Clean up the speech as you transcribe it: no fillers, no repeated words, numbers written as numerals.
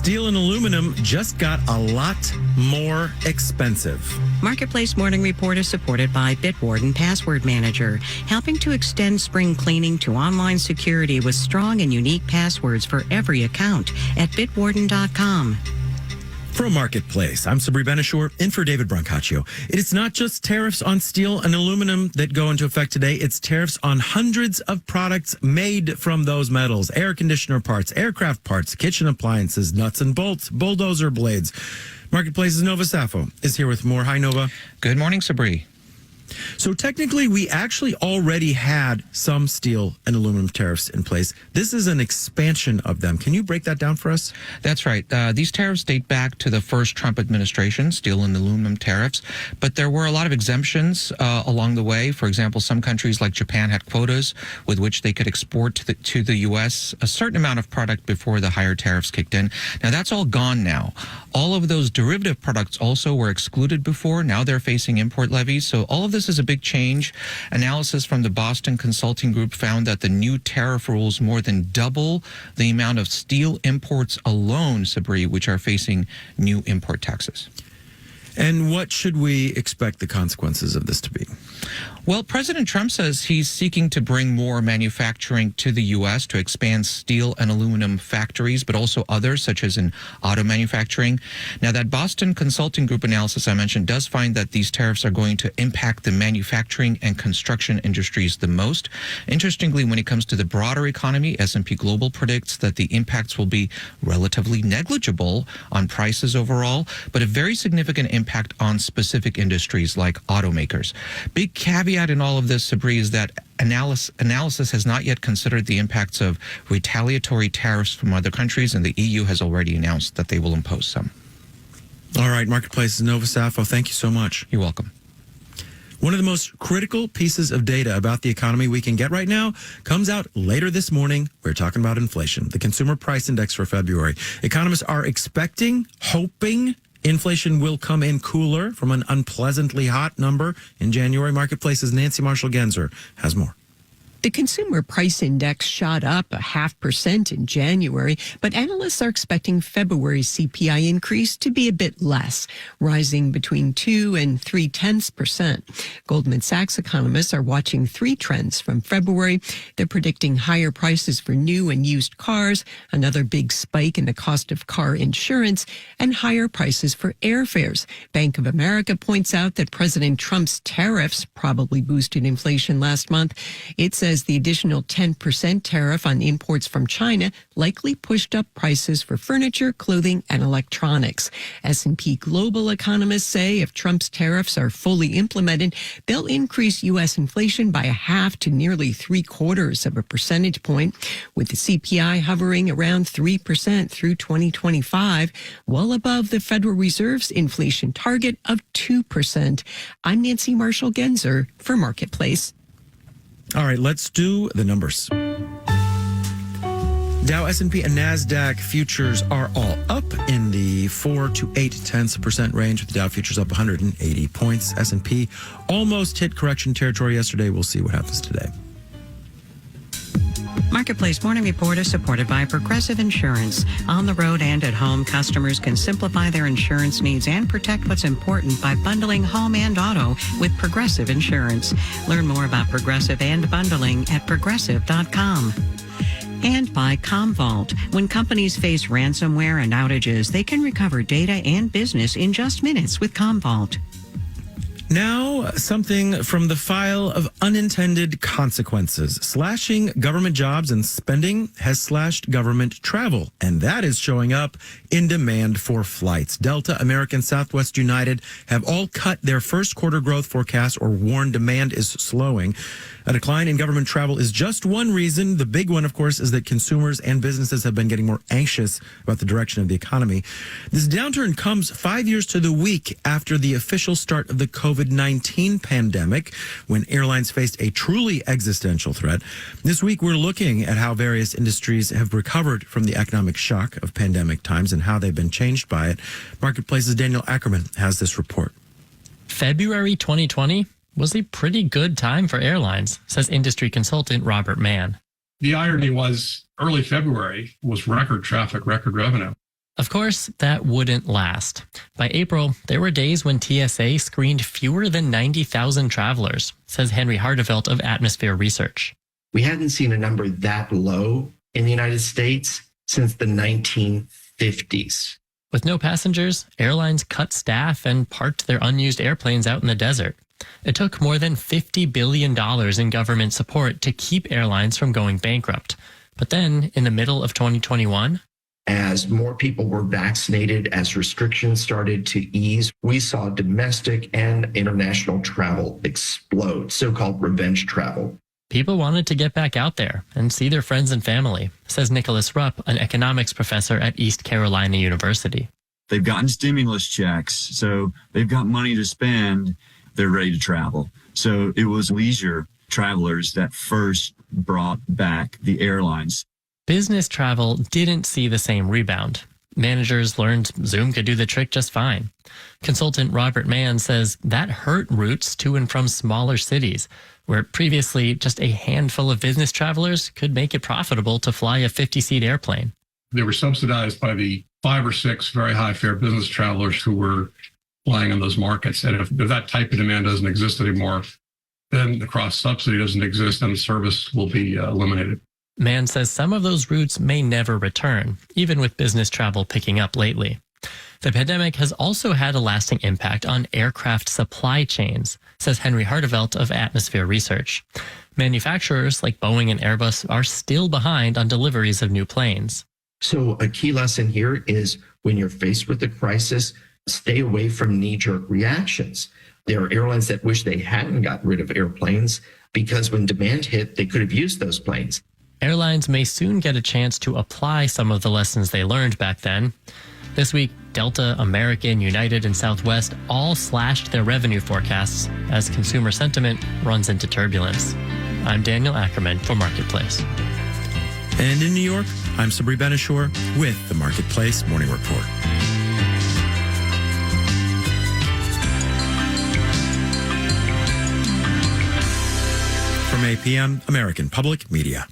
Steel and aluminum just got a lot more expensive. Marketplace Morning Report is supported by Bitwarden Password Manager, helping to extend spring cleaning to online security with strong and unique passwords for every account at bitwarden.com. From Marketplace, I'm Sabri Benishore, in for David Brancaccio. It is not just tariffs on steel and aluminum that go into effect today. It's tariffs on hundreds of products made from those metals. Air conditioner parts, aircraft parts, kitchen appliances, nuts and bolts, bulldozer blades. Marketplace's Nova Safo is here with more. Hi, Nova. Good morning, Sabri. So technically, we actually already had some steel and aluminum tariffs in place. This is an expansion of them. Can you break that down for us? That's right. These tariffs date back to the first Trump administration, steel and aluminum tariffs. But there were a lot of exemptions along the way. For example, some countries like Japan had quotas with which they could export to the U.S. a certain amount of product before the higher tariffs kicked in. Now, that's all gone now. All of those derivative products also were excluded before. Now they're facing import levies. So all of this is a big change. Analysis from the Boston Consulting Group found that the new tariff rules more than double the amount of steel imports alone, Sabri, which are facing new import taxes. And what should we expect the consequences of this to be? Well, President Trump says he's seeking to bring more manufacturing to the U.S. to expand steel and aluminum factories, but also others, such as in auto manufacturing. Now, that Boston Consulting Group analysis I mentioned does find that these tariffs are going to impact the manufacturing and construction industries the most. Interestingly, when it comes to the broader economy, S&P Global predicts that the impacts will be relatively negligible on prices overall, but a very significant impact on specific industries like automakers. Big caveat in all of this, Sabri, is that analysis has not yet considered the impacts of retaliatory tariffs from other countries, and the EU has already announced that they will impose some. All right, Marketplace's Nova Safo, thank you so much. You're welcome. One of the most critical pieces of data about the economy we can get right now comes out later this morning. We're talking about inflation, the Consumer Price Index for February. Economists are hoping inflation will come in cooler from an unpleasantly hot number in January. Marketplace's Nancy Marshall-Genzer has more. The Consumer Price Index shot up 0.5% in January, but analysts are expecting February's CPI increase to be a bit less, rising between 2 and 0.3%. Goldman Sachs economists are watching three trends from February. They're predicting higher prices for new and used cars, another big spike in the cost of car insurance, and higher prices for airfares. Bank of America points out that President Trump's tariffs probably boosted inflation last month. It says the additional 10% tariff on imports from China likely pushed up prices for furniture, clothing, and electronics. S&P Global economists say if Trump's tariffs are fully implemented, they'll increase U.S. inflation by 0.5 to nearly 0.75 percentage point, with the CPI hovering around 3% through 2025, well above the Federal Reserve's inflation target of 2%. I'm Nancy Marshall-Genzer for Marketplace. All right, let's do the numbers. Dow, S&P, and NASDAQ futures are all up in the 4 to 0.8% range, with the Dow futures up 180 points. S&P almost hit correction territory yesterday. We'll see what happens today. Marketplace Morning Report is supported by Progressive Insurance. On the road and at home, customers can simplify their insurance needs and protect what's important by bundling home and auto with Progressive Insurance. Learn more about Progressive and bundling at progressive.com. And by Commvault. When companies face ransomware and outages, they can recover data and business in just minutes with Commvault. Now, something from the file of unintended consequences. Slashing government jobs and spending has slashed government travel, and that is showing up in demand for flights. Delta, American, Southwest, United have all cut their first quarter growth forecast or warned demand is slowing. A decline in government travel is just one reason. The big one, of course, is that consumers and businesses have been getting more anxious about the direction of the economy. This downturn comes 5 years to the week after the official start of the COVID-19 pandemic, when airlines faced a truly existential threat. This week, we're looking at how various industries have recovered from the economic shock of pandemic times and how they've been changed by it. Marketplace's Daniel Ackerman has this report. February 2020 was a pretty good time for airlines, says industry consultant Robert Mann. The irony was early February was record traffic, record revenue. Of course, that wouldn't last. By April, there were days when TSA screened fewer than 90,000 travelers, says Henry Hardevelt of Atmosphere Research. We hadn't seen a number that low in the United States since the 1950s. With no passengers, airlines cut staff and parked their unused airplanes out in the desert. It took more than $50 billion in government support to keep airlines from going bankrupt. But then, in the middle of 2021, as more people were vaccinated, as restrictions started to ease, we saw domestic and international travel explode, so-called revenge travel. people wanted to get back out there and see their friends and family, says Nicholas Rupp, an economics professor at East Carolina University. They've gotten stimulus checks, so they've got money to spend. They're ready to travel. So it was leisure travelers that first brought back the airlines. Business travel didn't see the same rebound. Managers learned Zoom could do the trick just fine. Consultant Robert Mann says that hurt routes to and from smaller cities, where previously just a handful of business travelers could make it profitable to fly a 50-seat airplane. They were subsidized by the 5 or 6 very high fare business travelers who were flying in those markets. And if that type of demand doesn't exist anymore, then the cross subsidy doesn't exist and the service will be eliminated. Mann says some of those routes may never return, even with business travel picking up lately. The pandemic has also had a lasting impact on aircraft supply chains, says Henry Hardevelt of Atmosphere Research. Manufacturers like Boeing and Airbus are still behind on deliveries of new planes. So a key lesson here is when you're faced with a crisis, stay away from knee-jerk reactions. There are airlines that wish they hadn't gotten rid of airplanes because when demand hit, they could have used those planes. Airlines may soon get a chance to apply some of the lessons they learned back then. This week, Delta, American, United, and Southwest all slashed their revenue forecasts as consumer sentiment runs into turbulence. I'm Daniel Ackerman for Marketplace. And in New York, I'm Sabri Benishore with the Marketplace Morning Report. From 8 p.m., American Public Media.